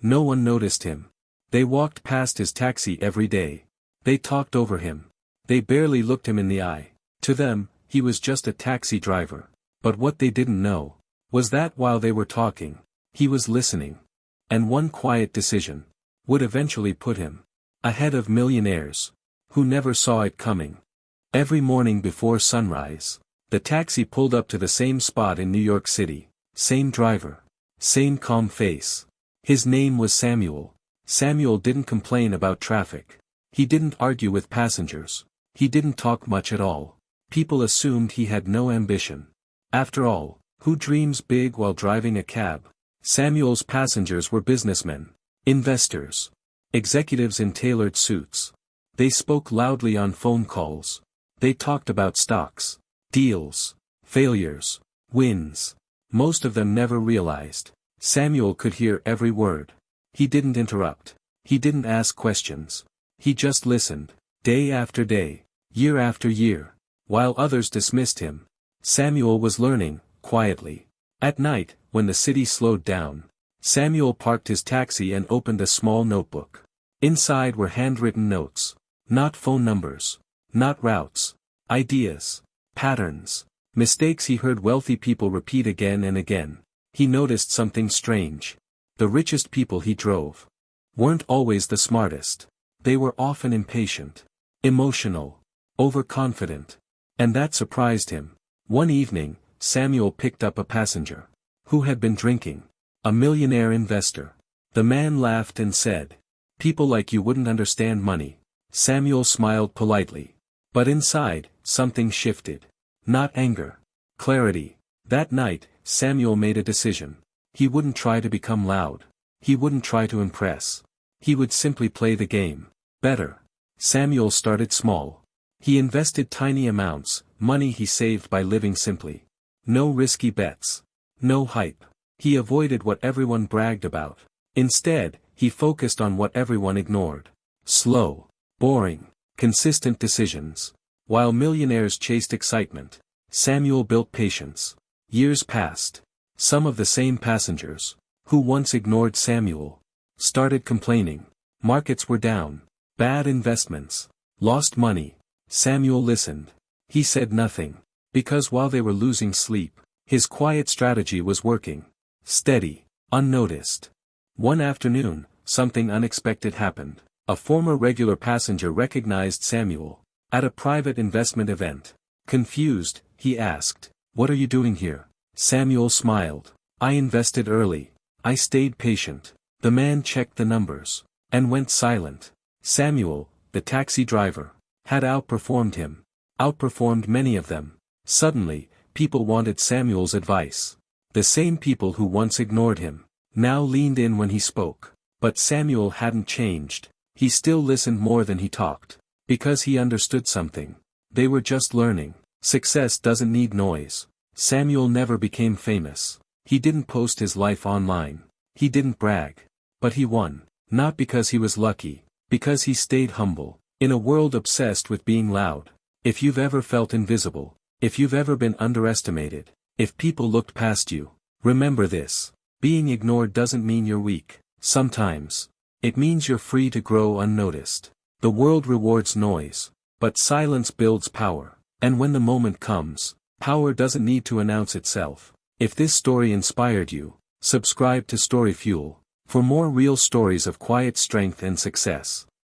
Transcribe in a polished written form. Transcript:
No one noticed him. They walked past his taxi every day. They talked over him. They barely looked him in the eye. To them, he was just a taxi driver. But what they didn't know was that while they were talking, he was listening. And one quiet decision would eventually put him ahead of millionaires who never saw it coming. Every morning before sunrise, the taxi pulled up to the same spot in New York City. Same driver. Same calm face. His name was Samuel. Samuel didn't complain about traffic. He didn't argue with passengers. He didn't talk much at all. People assumed he had no ambition. After all, who dreams big while driving a cab? Samuel's passengers were businessmen, investors, executives in tailored suits. They spoke loudly on phone calls. They talked about stocks, deals, failures, wins. Most of them never realized. Samuel could hear every word. He didn't interrupt. He didn't ask questions. He just listened, day after day, year after year. While others dismissed him, Samuel was learning, quietly. At night, when the city slowed down, Samuel parked his taxi and opened a small notebook. Inside were handwritten notes. Not phone numbers. Not routes. Ideas. Patterns. Mistakes he heard wealthy people repeat again and again. He noticed something strange. The richest people he drove weren't always the smartest. They were often impatient, emotional, overconfident. And that surprised him. One evening, Samuel picked up a passenger who had been drinking. A millionaire investor. The man laughed and said, "People like you wouldn't understand money." Samuel smiled politely. But inside, something shifted. Not anger. Clarity. That night, Samuel made a decision. He wouldn't try to become loud. He wouldn't try to impress. He would simply play the game better. Samuel started small. He invested tiny amounts, money he saved by living simply. No risky bets. No hype. He avoided what everyone bragged about. Instead, he focused on what everyone ignored. Slow, boring, consistent decisions. While millionaires chased excitement, Samuel built patience. Years passed. Some of the same passengers, who once ignored Samuel, started complaining. Markets were down. Bad investments. Lost money. Samuel listened. He said nothing. Because while they were losing sleep, his quiet strategy was working. Steady. Unnoticed. One afternoon, something unexpected happened. A former regular passenger recognized Samuel at a private investment event. Confused, he asked, "What are you doing here?" Samuel smiled. "I invested early. I stayed patient." The man checked the numbers and went silent. Samuel, the taxi driver, had outperformed him. Outperformed many of them. Suddenly, people wanted Samuel's advice. The same people who once ignored him now leaned in when he spoke. But Samuel hadn't changed. He still listened more than he talked. Because he understood something. They were just learning. Success doesn't need noise. Samuel never became famous. He didn't post his life online. He didn't brag. But he won. Not because he was lucky. Because he stayed humble. In a world obsessed with being loud. If you've ever felt invisible. If you've ever been underestimated. If people looked past you. Remember this. Being ignored doesn't mean you're weak. Sometimes. It means you're free to grow unnoticed. The world rewards noise. But silence builds power. And when the moment comes, power doesn't need to announce itself. If this story inspired you, subscribe to StoryFuel for more real stories of quiet strength and success.